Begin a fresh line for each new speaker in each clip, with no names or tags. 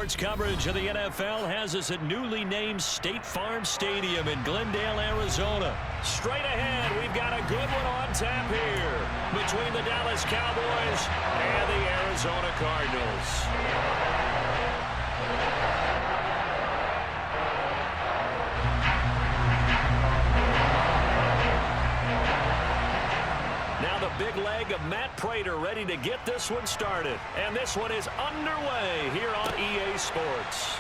Sports coverage of the NFL has us at newly named State Farm Stadium in Glendale, Arizona. Straight ahead, we've got a good one on tap here between the Dallas Cowboys and the Arizona Cardinals. Now the big leg of Matt Prater ready to get this one started. And this one is underway here on EA Sports.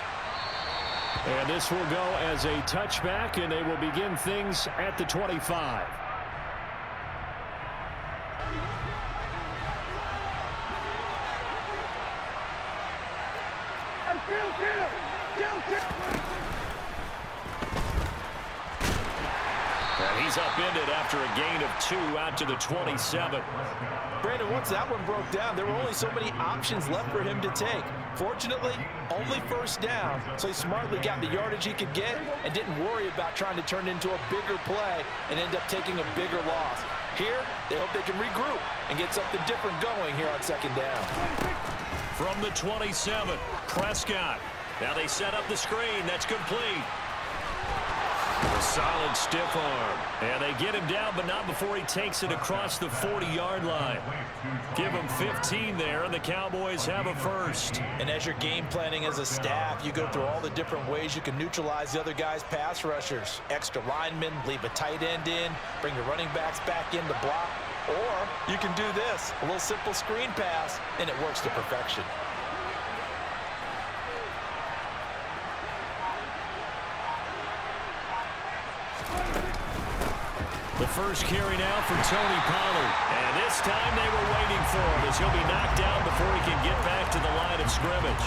And this will go as a touchback, and they will begin things at the 25. And he's upended after a gain of 2 out to the 27.
Brandon, once that one broke down, there were only so many options left for him to take. Fortunately, only first down, so he smartly got the yardage he could get and didn't worry about trying to turn it into a bigger play and end up taking a bigger loss. Here, they hope they can regroup and get something different going here on second down.
From the 27, Prescott. Now they set up the screen. That's complete. A solid stiff arm. And they get him down, but not before he takes it across the 40-yard line. Give him 15 there, and the Cowboys have a first.
And as you're game planning as a staff, you go through all the different ways you can neutralize the other guy's pass rushers. Extra linemen, leave a tight end in, bring the running backs back in to block. Or you can do this, a little simple screen pass, and it works to perfection.
The first carry now for Tony Pollard. And this time they were waiting for him as he'll be knocked down before he can get back to the line of scrimmage.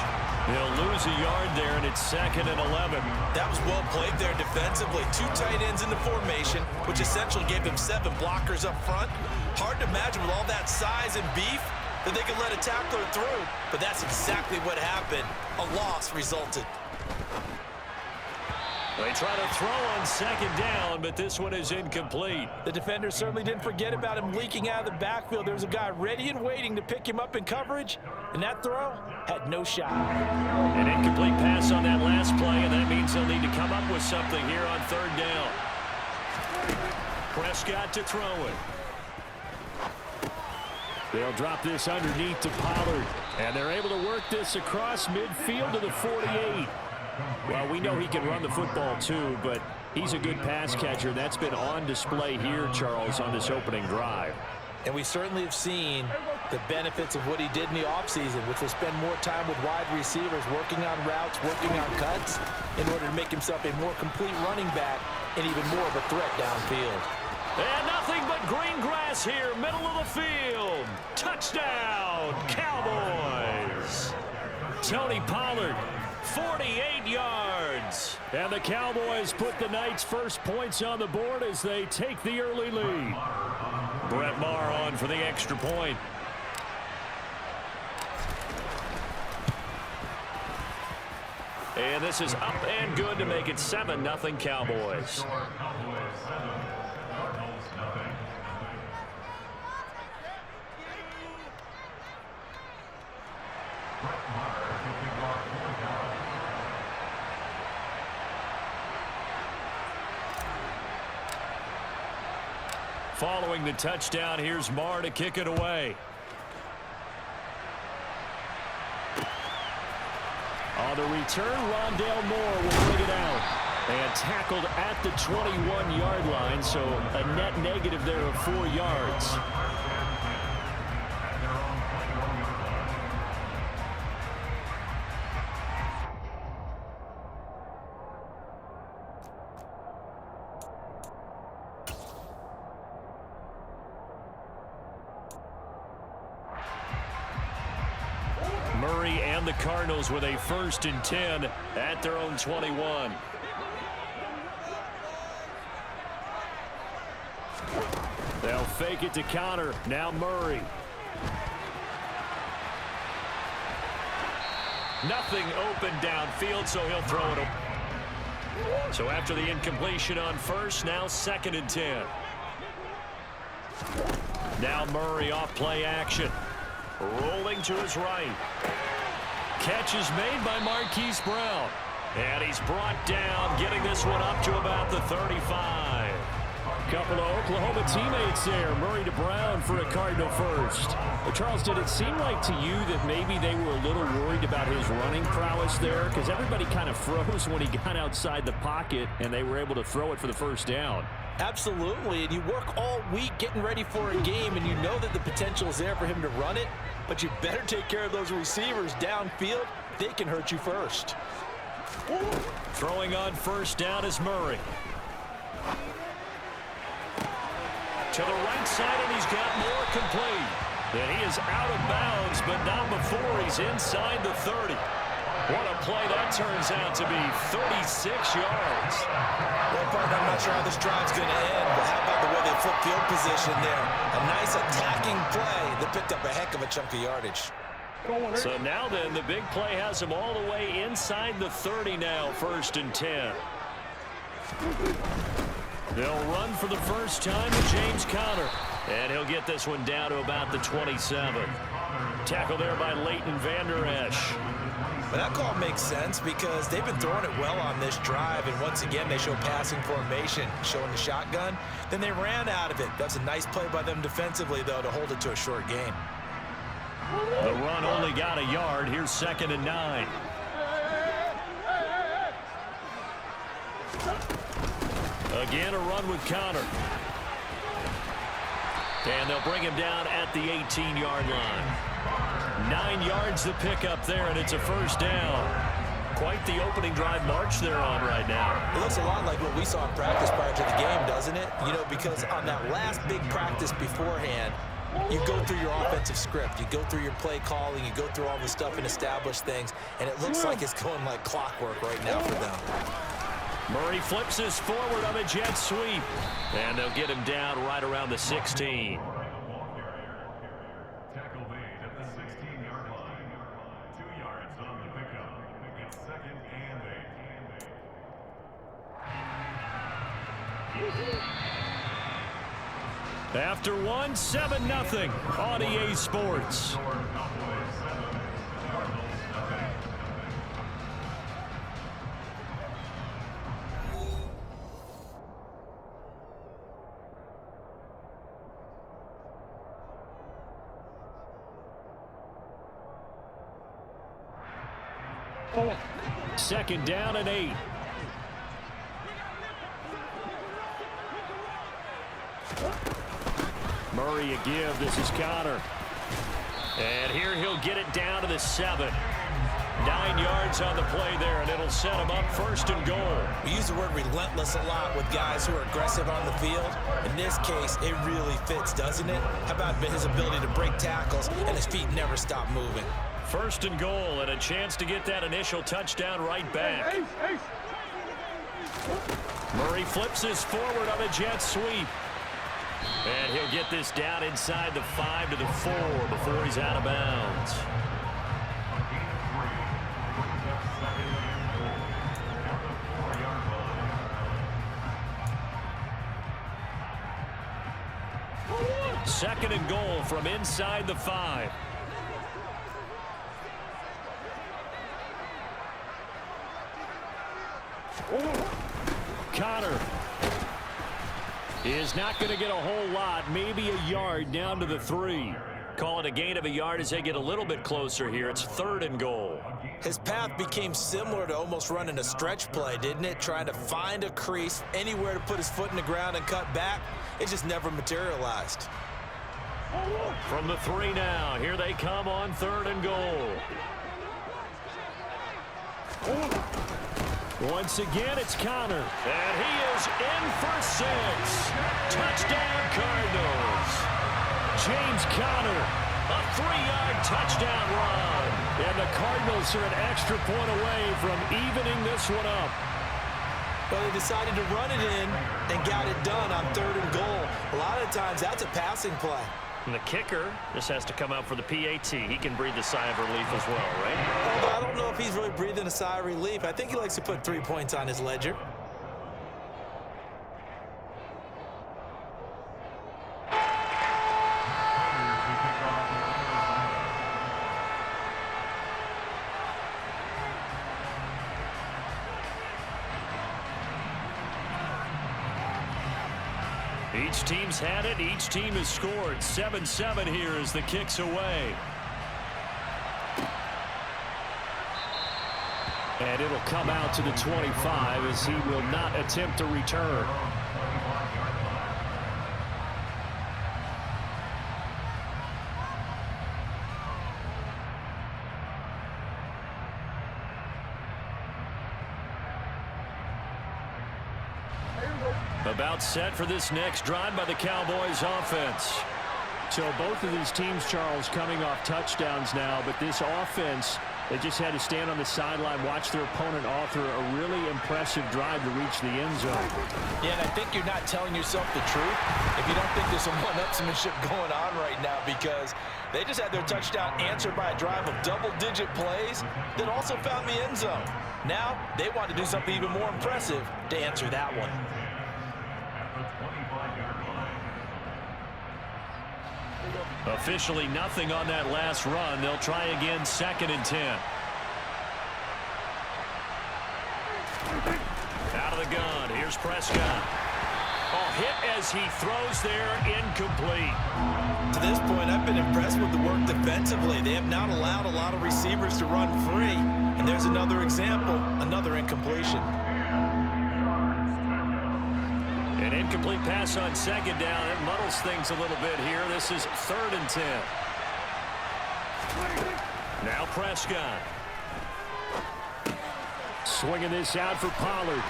He'll lose a yard there, and it's 2nd and 11.
That was well played there defensively. 2 tight ends in the formation, which essentially gave him 7 blockers up front. Hard to imagine with all that size and beef that they could let a tackler through. But that's exactly what happened. A loss resulted.
They try to throw on 2nd down, but this one is incomplete.
The defender certainly didn't forget about him leaking out of the backfield. There was a guy ready and waiting to pick him up in coverage, and that throw had no shot.
An incomplete pass on that last play, and that means they'll need to come up with something here on 3rd down. Prescott to throw it. They'll drop this underneath to Pollard, and they're able to work this across midfield to the 48. Well, we know he can run the football too, but he's a good pass catcher. That's been on display here, Charles, on this opening drive.
And we certainly have seen the benefits of what he did in the offseason, which was spend more time with wide receivers, working on routes, working on cuts, in order to make himself a more complete running back and even more of a threat downfield.
And nothing but green grass here, middle of the field. Touchdown, Cowboys. Tony Pollard, 48 yards. And the Cowboys put the Knights' first points on the board as they take the early lead. Brett Maher on for the extra point. And this is up and good to make it 7-0 Cowboys. Following the touchdown, here's Maher to kick it away. On the return, Rondale Moore will bring it out. And tackled at the 21-yard line, so a net negative there of 4 yards. Murray and the Cardinals with a 1st and 10 at their own 21. They'll fake it to counter. Now Murray. Nothing open downfield, so he'll throw it. So after the incompletion on 1st, now 2nd and 10. Now Murray off play action. Rolling to his right. Catch is made by Marquise Brown. And he's brought down, getting this one up to about the 35. Couple of Oklahoma teammates there. Murray to Brown for a Cardinal first. But Charles, did it seem like to you that maybe they were a little worried about his running prowess there? Because everybody kind of froze when he got outside the pocket, and they were able to throw it for the first down.
Absolutely, and you work all week getting ready for a game, and you know that the potential is there for him to run it, but you better take care of those receivers downfield. They can hurt you first.
Throwing on first down is Murray. To the right side, and he's got more complete. And he is out of bounds, but not before he's inside the 30. What a play that turns out to be, 36 yards.
Well, partner, I'm not sure how this drive's going to end, but how about the way they flip field position there? A nice attacking play that picked up a heck of a chunk of yardage.
So now then, the big play has him all the way inside the 30 now, 1st and 10. They'll run for the first time with James Conner. And he'll get this one down to about the 27. Tackle there by Leighton Vander Esch.
But that call makes sense because they've been throwing it well on this drive, and once again they show passing formation, showing the shotgun. Then they ran out of it. That's a nice play by them defensively, though, to hold it to a short gain.
The run only got a yard. Here's 2nd and 9. Again, a run with Conner. And they'll bring him down at the 18-yard line. 9 yards to pick up there, and it's a first down. Quite the opening drive march they're on right now.
It looks a lot like what we saw in practice prior to the game, doesn't it? You know, because on that last big practice beforehand, you go through your offensive script. You go through your play calling. You go through all the stuff and establish things, and it looks like it's going like clockwork right now for them.
Murray flips this forward on a jet sweep. And they'll get him down right around the 16.
Tackle made at the 16-yard line. 2 yards on the pickup. It's 2nd and 8.
After one, 7-0 on EA Sports. Second down and 8. Murray a give. This is Conner. And here he'll get it down to the 7. 9 yards on the play there, and it'll set him up 1st and goal.
We use the word relentless a lot with guys who are aggressive on the field. In this case, it really fits, doesn't it? How about his ability to break tackles and his feet never stop moving?
1st and goal, and a chance to get that initial touchdown right back. Murray flips this forward on a jet sweep. And he'll get this down inside the 5 to the 4 before he's out of bounds. Second and goal from inside the 5. Conner is not going to get a whole lot, maybe a yard down to the 3. Call it a gain of a yard as they get a little bit closer here. It's 3rd and goal.
His path became similar to almost running a stretch play, didn't it? Trying to find a crease, anywhere to put his foot in the ground and cut back. It just never materialized.
From the 3 now, here they come on 3rd and goal. Once again, it's Conner. And he is in for 6. Touchdown, Cardinals. James Conner, a 3-yard touchdown run. And the Cardinals are an extra point away from evening this one up.
Well, they decided to run it in and got it done on 3rd and goal. A lot of times, that's a passing play.
And the kicker just has to come out for the PAT. He can breathe a sigh of relief as well, right?
Well, I don't know if he's really breathing a sigh of relief. I think he likes to put 3 points on his ledger.
Each team's had it. Each team has scored. 7-7 here as the kick's away. And it'll come out to the 25 as he will not attempt to return. About set for this next drive by the Cowboys offense. So both of these teams, Charles, coming off touchdowns now, but this offense, they just had to stand on the sideline, watch their opponent author a really impressive drive to reach the end zone.
Yeah, and I think you're not telling yourself the truth if you don't think there's some one-upsmanship going on right now, because they just had their touchdown answered by a drive of double-digit plays that also found the end zone. Now they want to do something even more impressive to answer that one.
Officially nothing on that last run. They'll try again, 2nd and 10. Out of the gun. Here's Prescott. Oh, hit as he throws there, incomplete.
To this point, I've been impressed with the work defensively. They have not allowed a lot of receivers to run free. And there's another example, another incompletion.
An incomplete pass on 2nd down. It muddles things a little bit here. This is 3rd and 10. Now Prescott. Swinging this out for Pollard.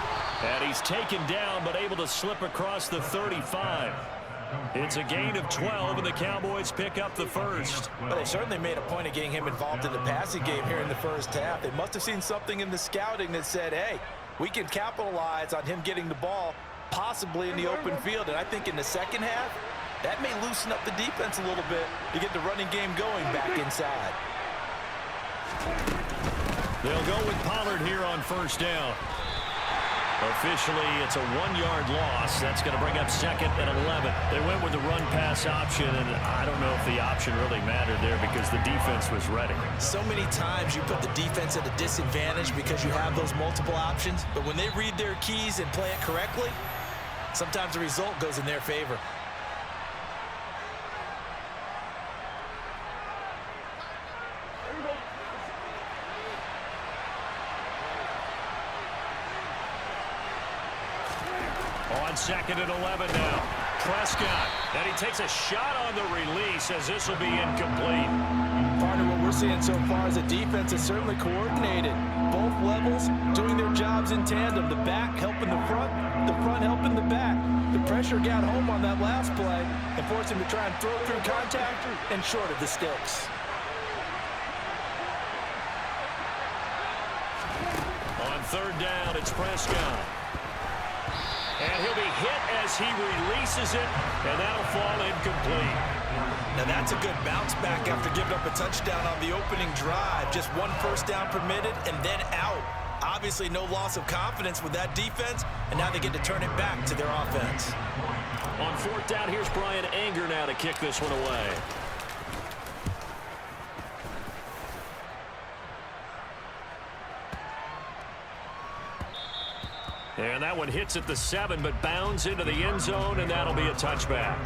And he's taken down, but able to slip across the 35. It's a gain of 12, and the Cowboys pick up the first.
Well, they certainly made a point of getting him involved in the passing game here in the first half. They must have seen something in the scouting that said, hey, we can capitalize on him getting the ball possibly in the open field. And I think in the second half, that may loosen up the defense a little bit to get the running game going back inside.
They'll go with Pollard here on 1st down. Officially, it's a 1-yard loss. That's going to bring up 2nd and 11. They went with the run-pass option, and I don't know if the option really mattered there because the defense was ready.
So many times you put the defense at a disadvantage because you have those multiple options, but when they read their keys and play it correctly, sometimes the result goes in their favor.
On 2nd and 11 now. Prescott. And he takes a shot on the release as this will be incomplete.
Partner, what we're seeing so far is the defense is certainly coordinated. Both levels doing their jobs in tandem. The back helping the front helping the back. The pressure got home on that last play and forced him to try and throw through contact and short of the sticks.
On 3rd down, it's Prescott. And he'll be hit as he releases it, and that'll fall incomplete.
Now that's a good bounce back after giving up a touchdown on the opening drive. Just 1 first down permitted and then out. Obviously no loss of confidence with that defense, and now they get to turn it back to their offense.
On 4th down, here's Brian Anger now to kick this one away. And that one hits at the 7, but bounds into the end zone, and that'll be a touchback.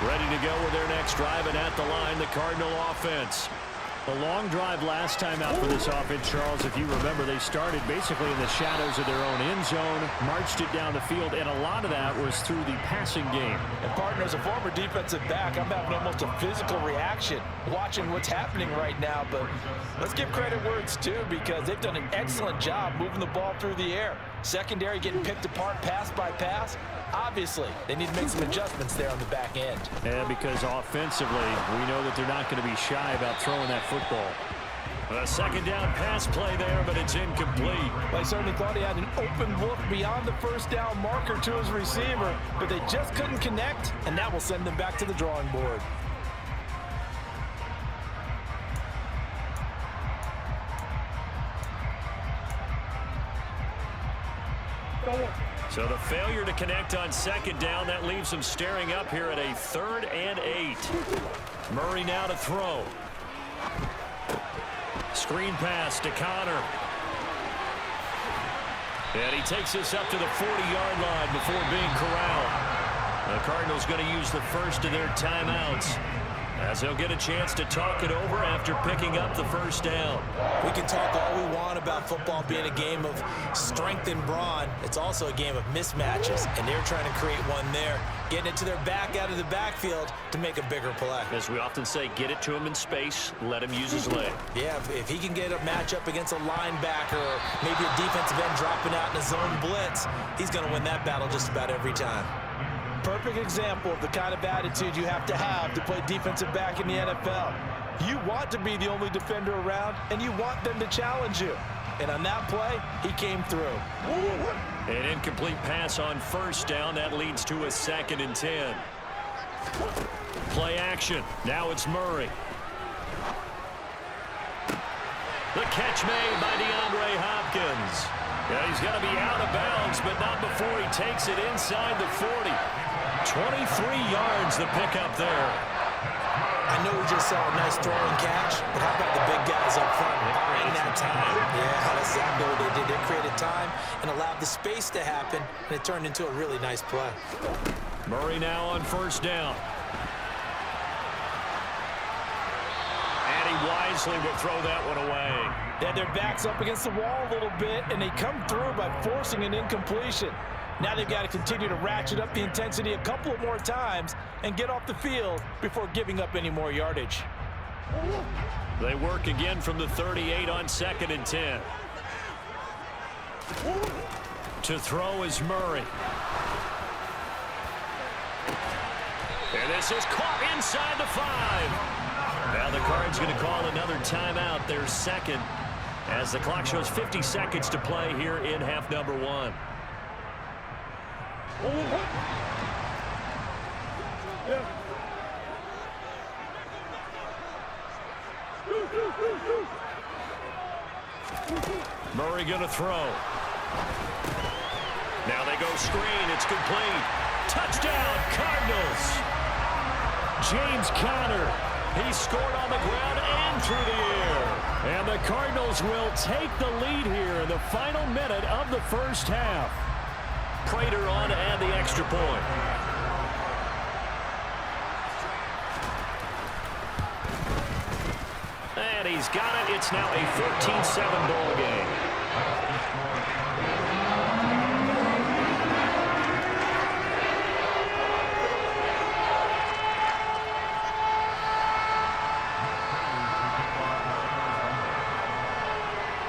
Ready to go with their next drive, and at the line, the Cardinal offense. The long drive last time out for this offense, Charles, if you remember, they started basically in the shadows of their own end zone, marched it down the field, and a lot of that was through the passing game.
And partner, as a former defensive back, I'm having almost a physical reaction watching what's happening right now. But let's give credit where it's due, because they've done an excellent job moving the ball through the air. Secondary getting picked apart pass by pass. Obviously, they need to make some adjustments there on the back end.
Yeah, because offensively, we know that they're not going to be shy about throwing that football. A 2nd down pass play there, but it's incomplete.
Well, I certainly thought he had an open look beyond the 1st down marker to his receiver, but they just couldn't connect, and that will send them back to the drawing board.
So the failure to connect on second down, that leaves him staring up here at a 3rd and 8. Murray now to throw. Screen pass to Connor. And he takes this up to the 40-yard line before being corralled. The Cardinals going to use the first of their timeouts, as they'll get a chance to talk it over after picking up the first down.
We can talk all we want about football being a game of strength and brawn. It's also a game of mismatches, and they're trying to create one there, getting it to their back out of the backfield to make a bigger play.
As we often say, get it to him in space, let him use his leg.
Yeah, if he can get a matchup against a linebacker or maybe a defensive end dropping out in a zone blitz, he's going to win that battle just about every time.
Perfect example of the kind of attitude you have to play defensive back in the NFL. You want to be the only defender around, and you want them to challenge you. And on that play, he came through.
An incomplete pass on first down. That leads to a 2nd and 10. Play action. Now it's Murray. The catch made by DeAndre Hopkins. Yeah, he's got to be out of bounds, but not before he takes it inside the 40. 23 yards the pickup there.
I know we just saw a nice throw and catch, but how about the big guys up front buying that time? Yeah, that's exactly what they did. They created time and allowed the space to happen, and it turned into a really nice play.
Murray now on first down. And he wisely will throw that one away.
They had their backs up against the wall a little bit, and they come through by forcing an incompletion. Now they've got to continue to ratchet up the intensity a couple of more times and get off the field before giving up any more yardage.
They work again from the 38 on 2nd and 10. To throw is Murray. And this is caught inside the 5. Now the Cards going to call another timeout, their 2nd, as the clock shows 50 seconds to play here in half number 1. Murray going to throw. Now they go screen. It's complete. Touchdown, Cardinals. James Conner. He scored on the ground and through the air. And the Cardinals will take the lead here in the final minute of the first half. Prater on to add the extra point. And he's got it. It's now a 14-7 ball game.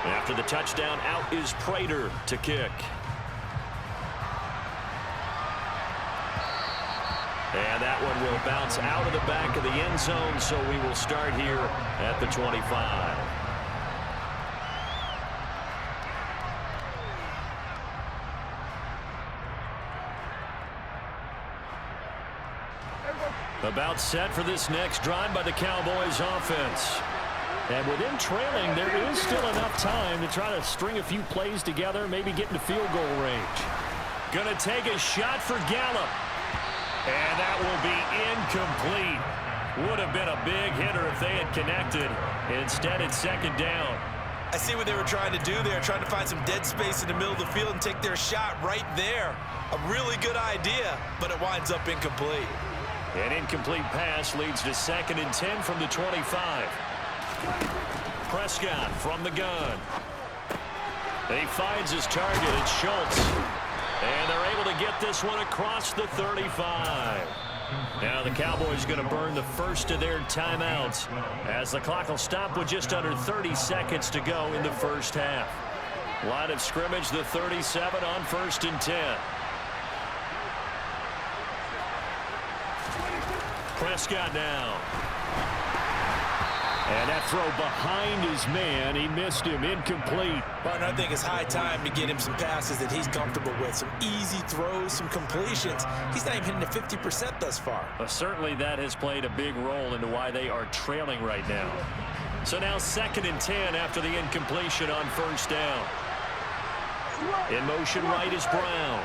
After the touchdown, out is Prater to kick. And that one will bounce out of the back of the end zone, so we will start here at the 25. About set for this next drive by the Cowboys offense. And with them trailing, there is still enough time to try to string a few plays together, maybe get into field goal range. Going to take a shot for Gallup. And that will be incomplete. Would have been a big hitter if they had connected. Instead, it's 2nd down.
I see what they were trying to do there, trying to find some dead space in the middle of the field and take their shot right there. A really good idea, but it winds up incomplete.
An incomplete pass leads to 2nd and 10 from the 25. Prescott from the gun. He finds his target. It's Schultz. And they're able to get this one across the 35. Now the Cowboys going to burn the first of their timeouts as the clock will stop with just under 30 seconds to go in the first half. Line of scrimmage, the 37 on 1st and 10. Prescott now. And that throw behind his man. He missed him. Incomplete.
Partner, I think it's high time to get him some passes that he's comfortable with. Some easy throws, some completions. He's not even hitting the 50% thus far.
Certainly that has played a big role into why they are trailing right now. So now 2nd and 10 after the incompletion on 1st down. In motion right is Brown.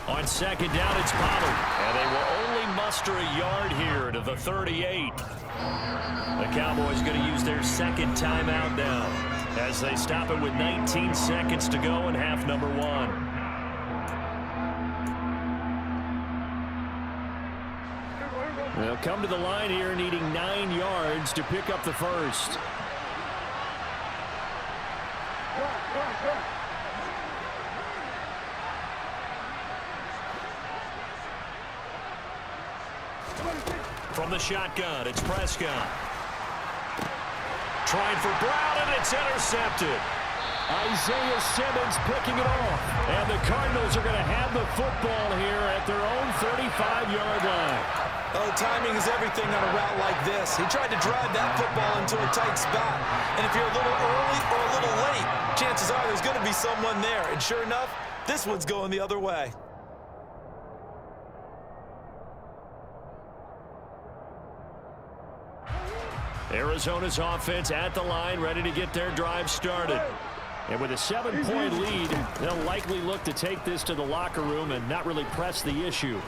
On second down, it's Pollard. And they will only muster a yard here to the 38. The Cowboys going to use their second timeout now as they stop it with 19 seconds to go in half number 1. They'll come to the line here needing 9 yards to pick up the first. From the shotgun, it's Prescott. Trying for Brown, and it's intercepted. Isaiah Simmons picking it off. And the Cardinals are going to have the football here at their own 35-yard line.
Oh, timing is everything on a route like this. He tried to drive that football into a tight spot. And if you're a little early or a little late, chances are there's going to be someone there. And sure enough, this one's going the other way.
Arizona's offense at the line, ready to get their drive started. And with a 7-point lead, they'll likely look to take this to the locker room and not really press the issue.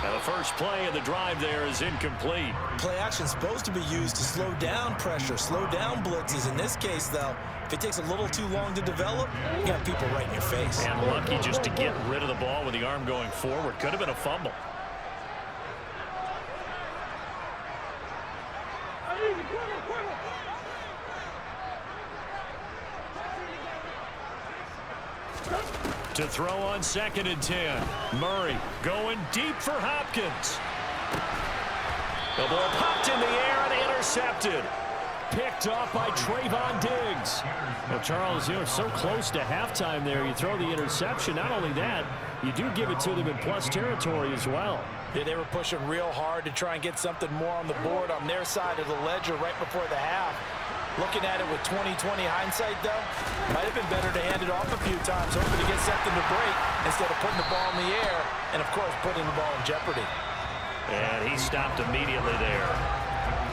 Now the first play of the drive there is incomplete.
Play action is supposed to be used to slow down pressure, slow down blitzes. In this case, though, if it takes a little too long to develop, you got people right in your face.
And lucky just to get rid of the ball with the arm going forward. Could have been a fumble. To throw on 2nd and 10. Murray going deep for Hopkins. The ball popped in the air and intercepted. Picked off by Trayvon Diggs. Well, Charles, you're so close to halftime there. You throw the interception. Not only that, you do give it to them in plus territory as well.
Yeah, they were pushing real hard to try and get something more on the board on their side of the ledger right before the half. Looking at it with 20/20 hindsight, though, might have been better to hand it off a few times, hoping to get something to break instead of putting the ball in the air and, of course, putting the ball in jeopardy.
And he stopped immediately there.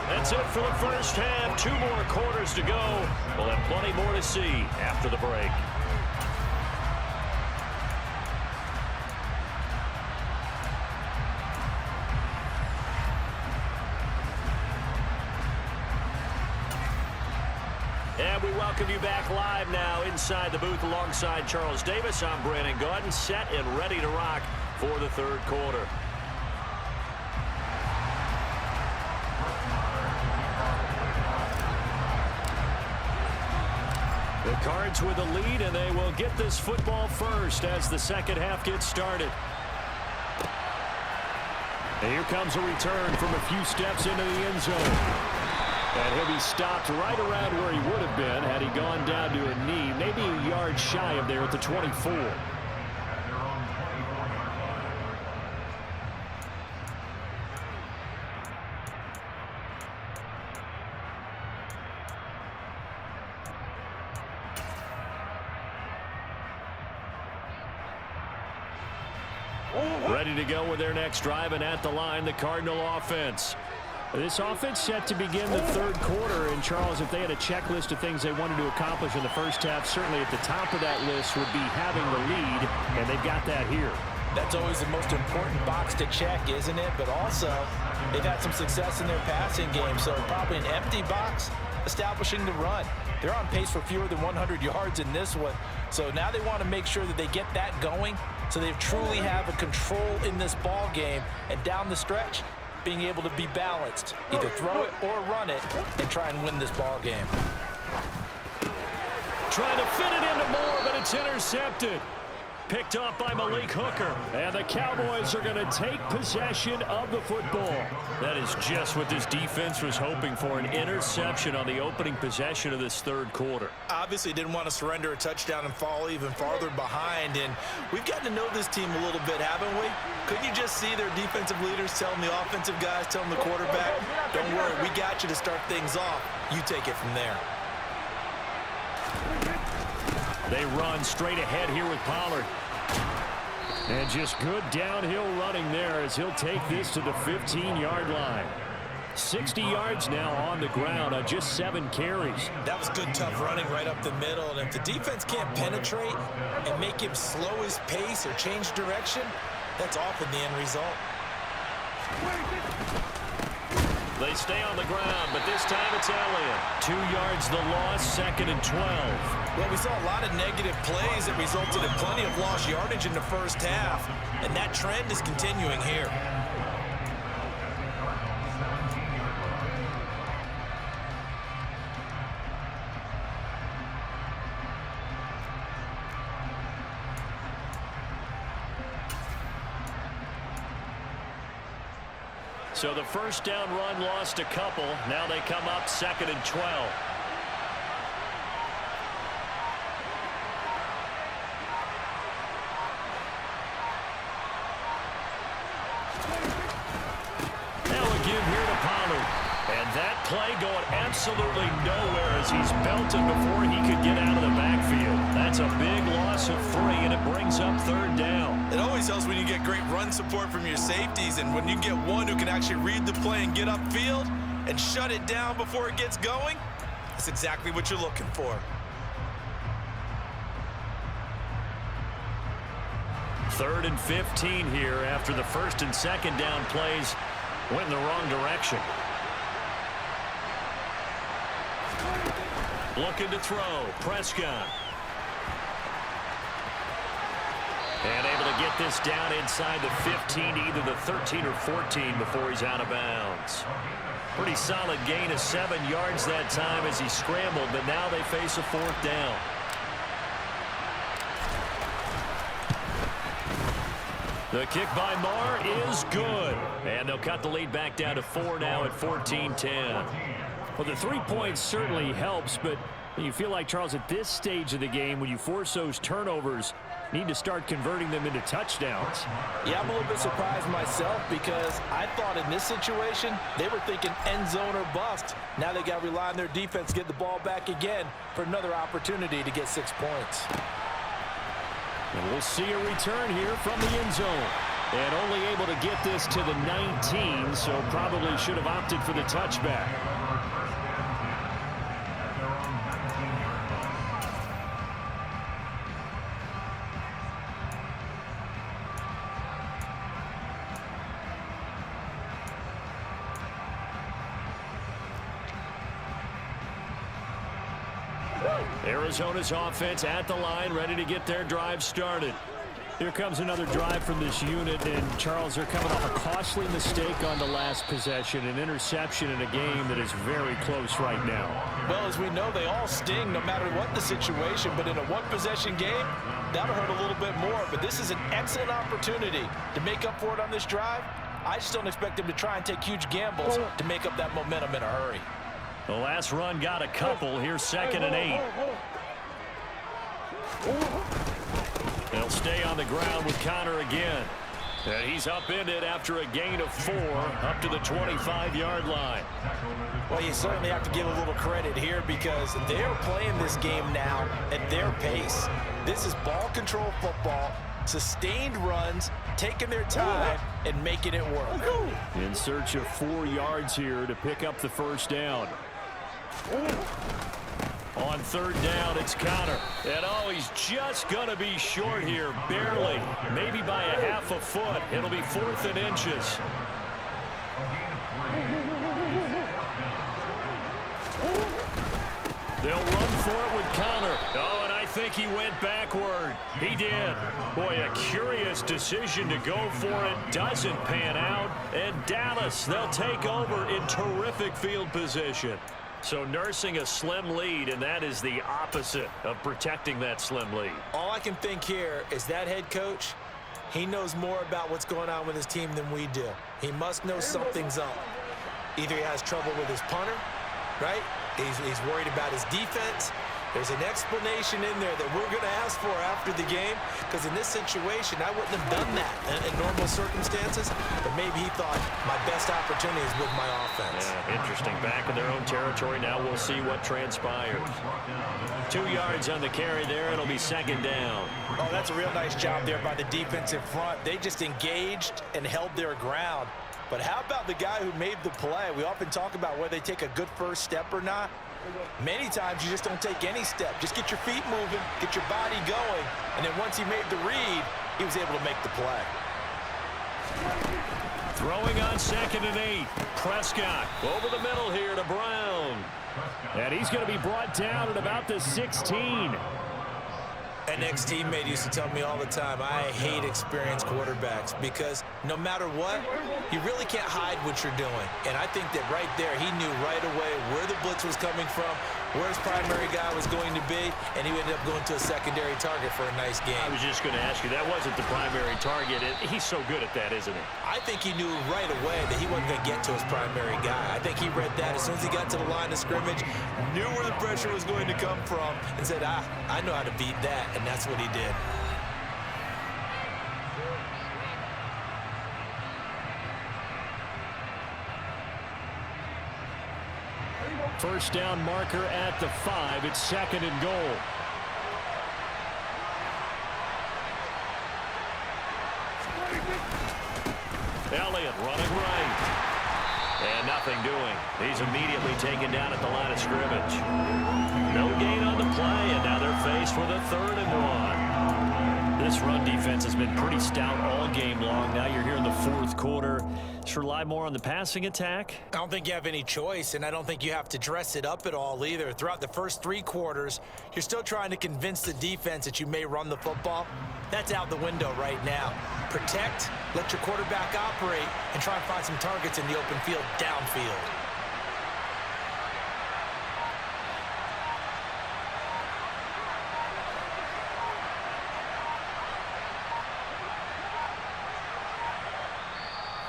That's it for the first half. 2 more quarters to go. We'll have plenty more to see after the break. And we welcome you back live now inside the booth alongside Charles Davis. I'm Brandon Gaudin, set and ready to rock for the third quarter. The Cards with the lead, and they will get this football first as the second half gets started. And here comes a return from a few steps into the end zone. And he'll be stopped right around where he would have been had he gone down to a knee, maybe a yard shy of there at the 24. Ready to go with their next drive, and at the line, the Cardinal offense. This offense set to begin the third quarter, and Charles, if they had a checklist of things they wanted to accomplish in the first half, certainly at the top of that list would be having the lead, and they've got that here.
That's always the most important box to check, isn't it? But also, they've had some success in their passing game, so probably an empty box establishing the run. They're on pace for fewer than 100 yards in this one, so now they want to make sure that they get that going so they truly have a control in this ball game, and down the stretch, being able to be balanced, either throw it or run it, and try and win this ball game.
Trying to fit it into Moore, but it's intercepted. Picked off by Malik Hooker. And the Cowboys are going to take possession of the football. That is just what this defense was hoping for, an interception on the opening possession of this third quarter.
Obviously didn't want to surrender a touchdown and fall even farther behind. And we've gotten to know this team a little bit, haven't we? Couldn't you just see their defensive leaders telling the offensive guys, telling the quarterback, don't worry, we got you to start things off. You take it from there.
They run straight ahead here with Pollard. And just good downhill running there as he'll take this to the 15-yard line. 60 yards now on the ground on just 7 carries.
That was good, tough running right up the middle. And if the defense can't penetrate and make him slow his pace or change direction, that's often the end result.
They stay on the ground, but this time it's Elliott. 2 yards the loss, 2nd and 12.
Well, we saw a lot of negative plays that resulted in plenty of lost yardage in the first half, and that trend is continuing here.
So the first down run lost a couple. Now they come up 2nd and 12. Now again here to Pollard. And that play going absolutely nowhere as he's belted before he could get out of the backfield. That's a big loss of 3, and it brings up 3rd down.
It always helps when you get great run support from your safeties, and when you get one who can actually read the play and get upfield and shut it down before it gets going, that's exactly what you're looking for.
3rd and 15 here after the 1st and 2nd down plays went in the wrong direction. Looking to throw. Prescott. And able to get this down inside the 15, either the 13 or 14 before he's out of bounds. Pretty solid gain of 7 yards that time as he scrambled, but now they face a 4th down. The kick by Marr is good. And they'll cut the lead back down to 4 now at 14-10. Well, the 3 points certainly helps, but you feel like, Charles, at this stage of the game, when you force those turnovers, need to start converting them into touchdowns.
Yeah, I'm a little bit surprised myself because I thought in this situation they were thinking end zone or bust. Now they got to rely on their defense to get the ball back again for another opportunity to get 6 points.
And we'll see a return here from the end zone. And only able to get this to the 19, so probably should have opted for the touchback. Arizona's offense at the line, ready to get their drive started. Here comes another drive from this unit, and Charles, they're coming off a costly mistake on the last possession, an interception in a game that is very close right now.
Well, as we know, they all sting no matter what the situation, but in a one-possession game, that'll hurt a little bit more. But this is an excellent opportunity to make up for it on this drive. I just don't expect them to try and take huge gambles to make up that momentum in a hurry.
The last run got a couple. Here's 2nd and 8. They'll stay on the ground with Connor again. And he's upended after a gain of 4 up to the 25-yard line.
Well, you certainly have to give a little credit here because they're playing this game now at their pace. This is ball control football, sustained runs, taking their time and making it work.
In search of 4 yards here to pick up the first down. On 3rd down, it's Connor. And oh, he's just going to be short here, barely. Maybe by a half a foot. It'll be 4th and inches. They'll run for it with Connor. Oh, and I think he went backward. He did. Boy, a curious decision to go for it. Doesn't pan out. And Dallas, they'll take over in terrific field position. So nursing a slim lead, and that is the opposite of protecting that slim lead.
All I can think here is that head coach, he knows more about what's going on with his team than we do. He must know something's up. Either he has trouble with his punter, right? He's worried about his defense. There's an explanation in there that we're going to ask for after the game, because in this situation, I wouldn't have done that in normal circumstances, but maybe he thought my best opportunity is with my offense.
Yeah, interesting. Back in their own territory now. We'll see what transpires. 2 yards on the carry there. It'll be 2nd down.
Oh, that's a real nice job there by the defensive front. They just engaged and held their ground. But how about the guy who made the play? We often talk about whether they take a good first step or not. Many times you just don't take any step. Just get your feet moving, get your body going, and then once he made the read, he was able to make the play.
Throwing on 2nd and 8. Prescott over the middle here to Brown. And he's going to be brought down at about the 16.
An ex-teammate used to tell me all the time, I hate experienced quarterbacks because no matter what, you really can't hide what you're doing. And I think that right there, he knew right away where the blitz was coming from, where his primary guy was going to be, and he ended up going to a secondary target for a nice game.
I was just going to ask you, that wasn't the primary target. He's so good at that, isn't he?
I think he knew right away that he wasn't going to get to his primary guy. I think he read that as soon as he got to the line of scrimmage, knew where the pressure was going to come from, and said, I know how to beat that, and that's what he did.
First down marker at the 5. It's 2nd and goal. Elliott running right. And nothing doing. He's immediately taken down at the line of scrimmage. No gain on the play, and now they're faced with a 3rd and 1. This run defense has been pretty stout all game long. Now you're here in the 4th quarter. Just rely more on the passing attack.
I don't think you have any choice, and I don't think you have to dress it up at all either. Throughout the first 3 quarters, you're still trying to convince the defense that you may run the football. That's out the window right now. Protect, let your quarterback operate, and try and find some targets in the open field downfield.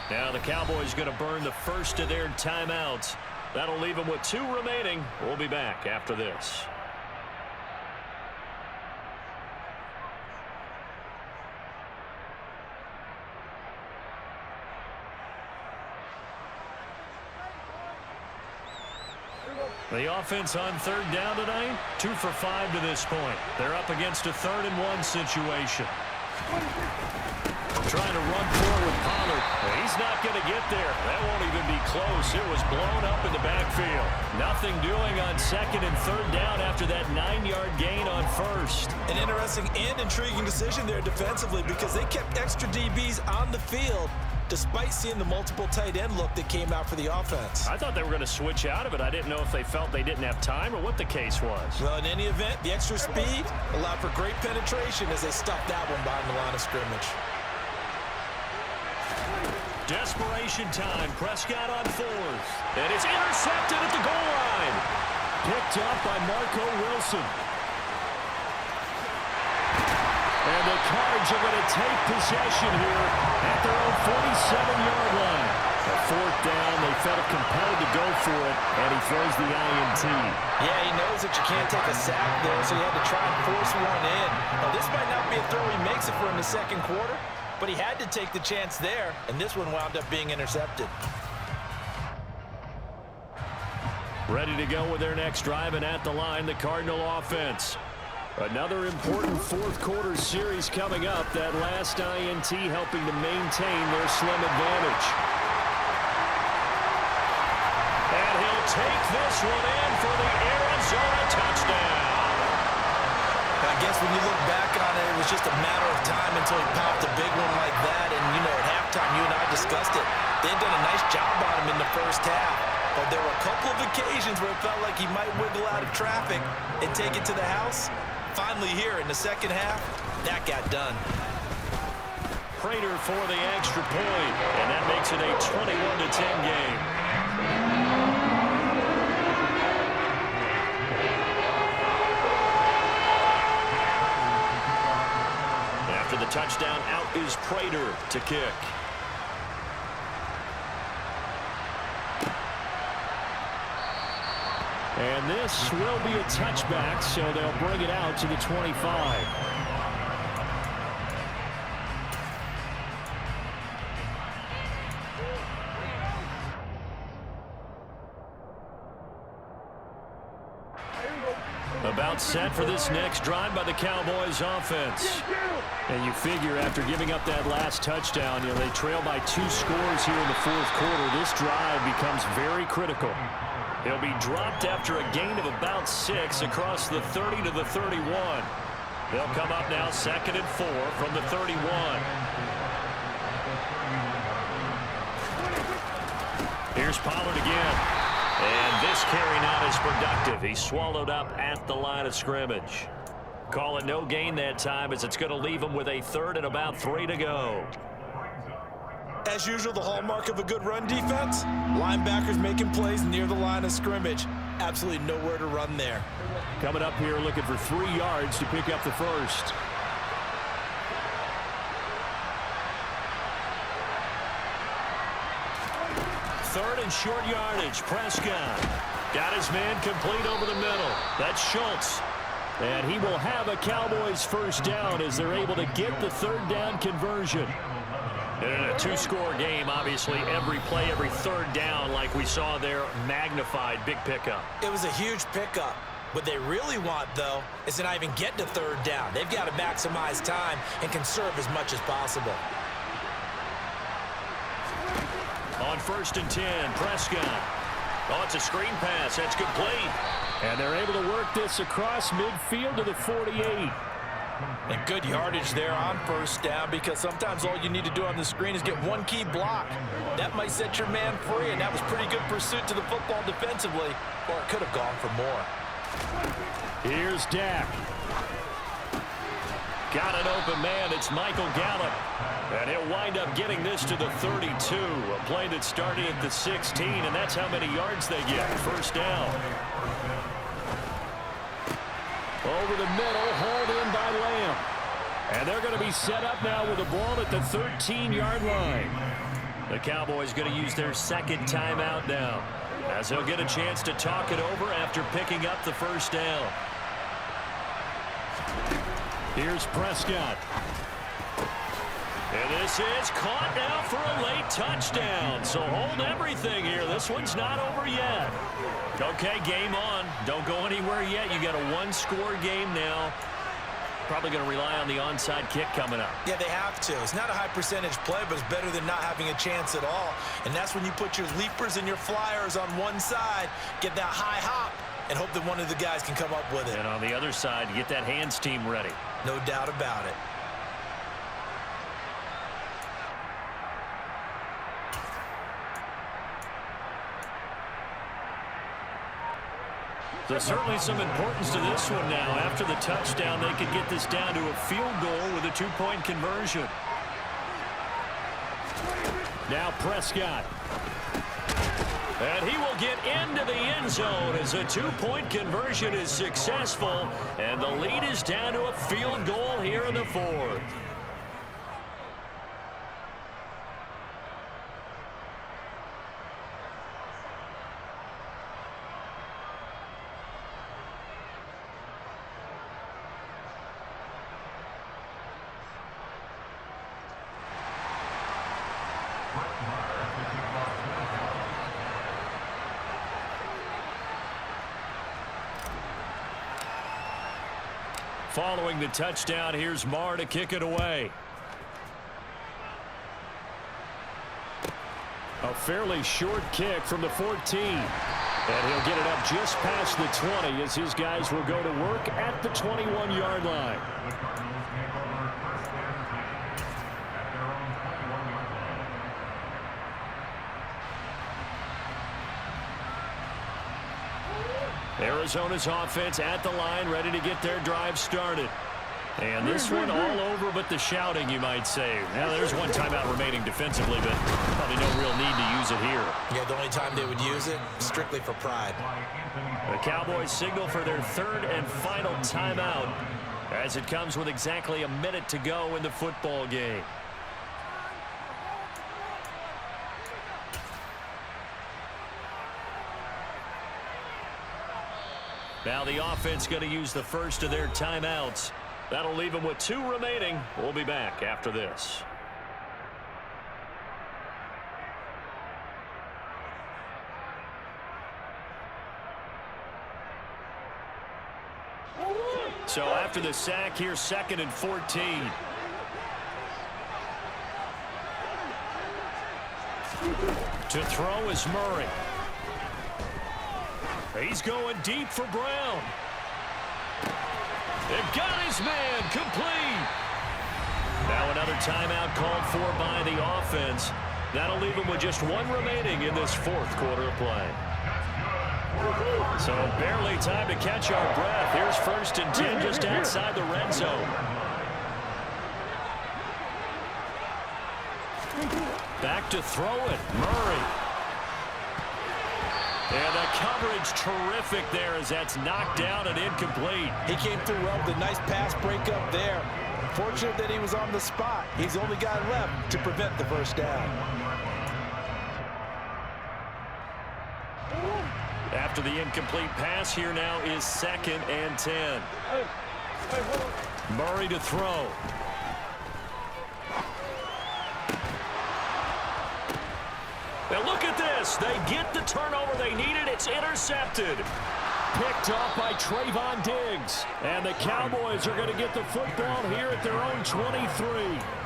Now the Cowboys going to burn the first of their timeouts. That'll leave them with 2 remaining. We'll be back after this. The offense on 3rd down tonight, 2 for 5 to this point. They're up against a 3rd and 1 situation. Trying to run forward with Pollard. He's not going to get there. That won't even be close. It was blown up in the backfield. Nothing doing on 2nd and 3rd down after that 9-yard gain on 1st.
An interesting and intriguing decision there defensively because they kept extra DBs on the field despite seeing the multiple tight end look that came out for the offense.
I thought they were going to switch out of it. I didn't know if they felt they didn't have time or what the case was.
Well, in any event, the extra speed allowed for great penetration as they stuffed that one behind the line of scrimmage.
Desperation time. Prescott on 4th. And it's intercepted at the goal line. Picked up by Marco Wilson. And the Cards are going to take possession here at their own 47-yard line. A 4th down, they felt compelled to go for it, and he throws the INT.
Yeah, he knows that you can't take a sack there, so he had to try and force one in. Now, this might not be a throw he makes it for in the 2nd quarter, but he had to take the chance there, and this one wound up being intercepted.
Ready to go with their next drive, and at the line, the Cardinal offense. Another important 4th quarter series coming up. That last INT helping to maintain their slim advantage. And he'll take this one in for the Arizona touchdown.
I guess when you look back on it, it was just a matter of time until he popped a big one like that. And, you know, at halftime, you and I discussed it. They had done a nice job on him in the first half. But there were a couple of occasions where it felt like he might wiggle out of traffic and take it to the house. Finally here in the 2nd half, that got done.
Prater for the extra point, and that makes it a 21-10 game. After the touchdown, out is Prater to kick. And this will be a touchback, so they'll bring it out to the 25. About timeout set for this next drive by the Cowboys offense. And you figure after giving up that last touchdown, they trail by 2 scores here in the fourth quarter. This drive becomes very critical. He'll be dropped after a gain of about 6 across the 30 to the 31. They'll come up now 2nd and 4 from the 31. Here's Pollard again. And this carry not as productive. He's swallowed up at the line of scrimmage. Call it no gain that time as it's going to leave him with a 3rd and about 3 to go.
As usual, the hallmark of a good run defense, linebackers making plays near the line of scrimmage. Absolutely nowhere to run there.
Coming up here looking for 3 yards to pick up the first. Third and short yardage. Prescott got his man complete over the middle. That's Schultz. And he will have a Cowboys first down as they're able to get the 3rd down conversion. And in a 2-score game, obviously, every play, every 3rd down, like we saw there, magnified. Big pickup.
It was a huge pickup. What they really want, though, is to not even get to 3rd down. They've got to maximize time and conserve as much as possible.
On 1st and 10, Prescott. Oh, it's a screen pass. That's complete. And they're able to work this across midfield to the 48.
And good yardage there on 1st down, because sometimes all you need to do on the screen is get 1 key block. That might set your man free, and that was pretty good pursuit to the football defensively, or it could have gone for more.
Here's Dak. Got an open man. It's Michael Gallup. And he'll wind up getting this to the 32. A play that started at the 16, and that's how many yards they get. First down. Over the middle, hauled in by Lamb. And they're going to be set up now with the ball at the 13-yard line. The Cowboys going to use their 2nd timeout now, as they'll get a chance to talk it over after picking up the first down. Here's Prescott. And this is caught now for a late touchdown. So hold everything here. This one's not over yet. Okay, game on. Don't go anywhere yet. You got a 1-score game now. Probably going to rely on the onside kick coming up.
Yeah, they have to. It's not a high percentage play, but it's better than not having a chance at all. And that's when you put your leapers and your flyers on one side, get that high hop, and hope that one of the guys can come up with it.
And on the other side, get that hands team ready.
No doubt about it.
There's certainly some importance to this one now. After the touchdown, they could get this down to a field goal with a 2-point conversion. Now Prescott. And he will get into the end zone as a 2-point conversion is successful. And the lead is down to a field goal here in the 4th. Following the touchdown, here's Marr to kick it away. A fairly short kick from the 14. And he'll get it up just past the 20 as his guys will go to work at the 21-yard line.
The Cardinals take over 1st and 10 at their own 21-yard line.
Arizona's offense at the line, ready to get their drive started. And this one all over but the shouting, you might say. Now, there's one timeout remaining defensively, but probably no real need to use it here.
Yeah, the only time they would use it, strictly for pride.
The Cowboys signal for their 3rd and final timeout as it comes with exactly a minute to go in the football game. Now the offense going to use the first of their timeouts. That'll leave them with 2 remaining. We'll be back after this. So after the sack, here's 2nd and 14. To throw is Murray. He's going deep for Brown. It got his man complete. Now another timeout called for by the offense. That'll leave him with just one remaining in this 4th quarter of play. So barely time to catch our breath. Here's 1st and 10 just outside the red zone. Back to throw it, Murray. And the coverage terrific there as that's knocked down and incomplete.
He came through well with a nice pass breakup there. Fortunate that he was on the spot. He's the only guy left to prevent the first down.
After the incomplete pass, here now is 2nd and 10. Murray to throw. Now look at this. They get the turnover they needed. It's intercepted. Picked off by Trayvon Diggs. And the Cowboys are going to get the football here at their own 23.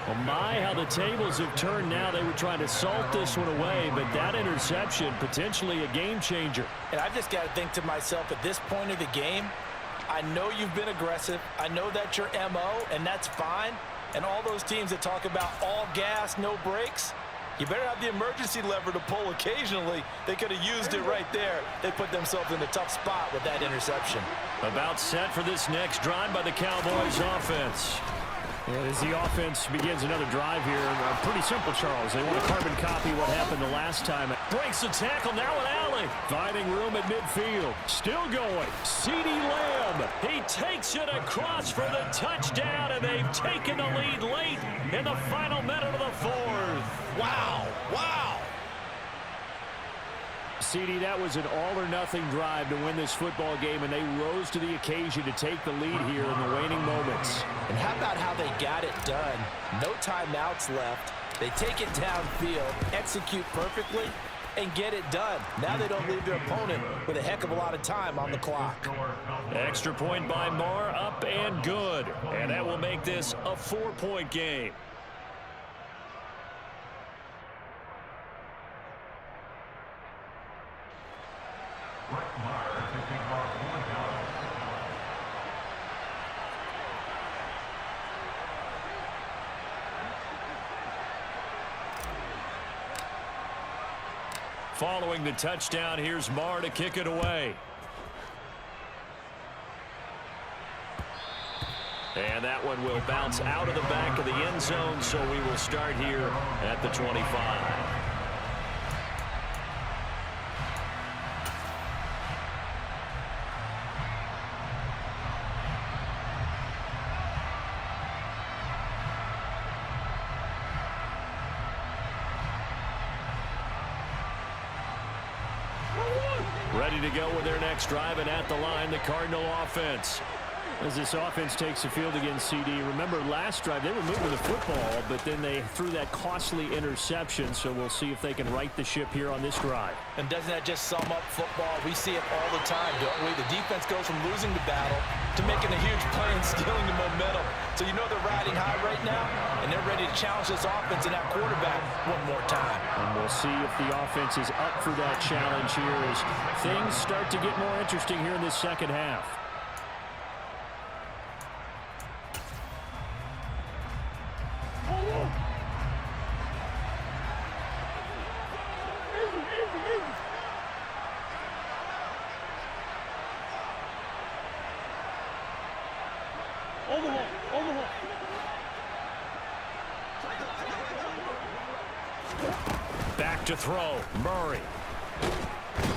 Well, my, how the tables have turned now. They were trying to salt this one away, but that interception, potentially a game changer.
And I've just got to think to myself, at this point of the game, I know you've been aggressive. I know that's your MO, and that's fine. And all those teams that talk about all gas, no brakes, you better have the emergency lever to pull occasionally. They could have used it right there. They put themselves in a tough spot with that interception.
About set for this next drive by the Cowboys offense. And as the offense begins another drive here, pretty simple, Charles. They want to carbon copy what happened the last time. Breaks the tackle, now an alley. Finding room at midfield. Still going. CeeDee Lamb. He takes it across for the touchdown, and they've taken the lead late in the final minute of the 4th.
Wow, wow.
CeeDee, that was an all-or-nothing drive to win this football game, and they rose to the occasion to take the lead here in the waning moments.
And how about how they got it done? No timeouts left. They take it downfield, execute perfectly, and get it done. Now they don't leave their opponent with a heck of a lot of time on the clock.
Extra point by Marr, up and good. And that will make this a 4-point game. Following the touchdown, here's Marr to kick it away. And that one will bounce out of the back of the end zone, so we will start here at the 25. Ready to go with their next drive, and at the line, the Cardinal offense. As this offense takes the field against CeeDee, remember last drive they were moving the football, but then they threw that costly interception, so we'll see if they can right the ship here on this drive.
And doesn't that just sum up football? We see it all the time, don't we? The defense goes from losing the battle to making a huge play and stealing the momentum. So you know they're riding high right now, and they're ready to challenge this offense and that quarterback one more time.
And we'll see if the offense is up for that challenge here as things start to get more interesting here in this second half. Back to throw, Murray.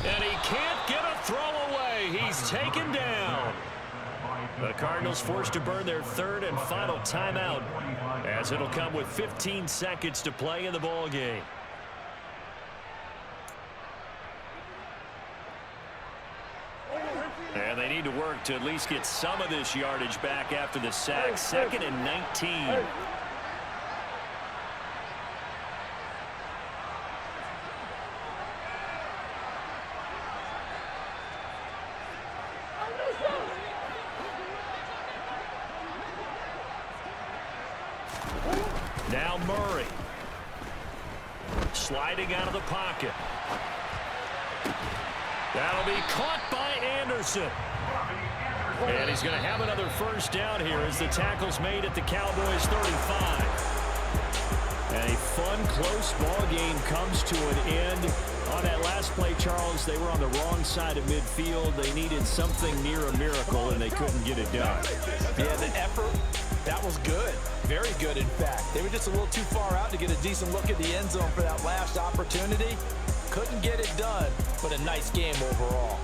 And he can't get a throw away. He's taken down. The Cardinals forced to burn their 3rd and final timeout, as it'll come with 15 seconds to play in the ball game. And they need to work to at least get some of this yardage back after the sack. 2nd and 19. Murray. Sliding out of the pocket. That'll be caught by Anderson. And he's going to have another first down here as the tackle's made at the Cowboys 35. And a fun, close ball game comes to an end. On that last play, Charles, they were on the wrong side of midfield. They needed something near a miracle, and they couldn't get it done.
Yeah, the effort, that was good. Very good, in fact. They were just a little too far out to get a decent look at the end zone for that last opportunity. Couldn't get it done, but a nice game overall.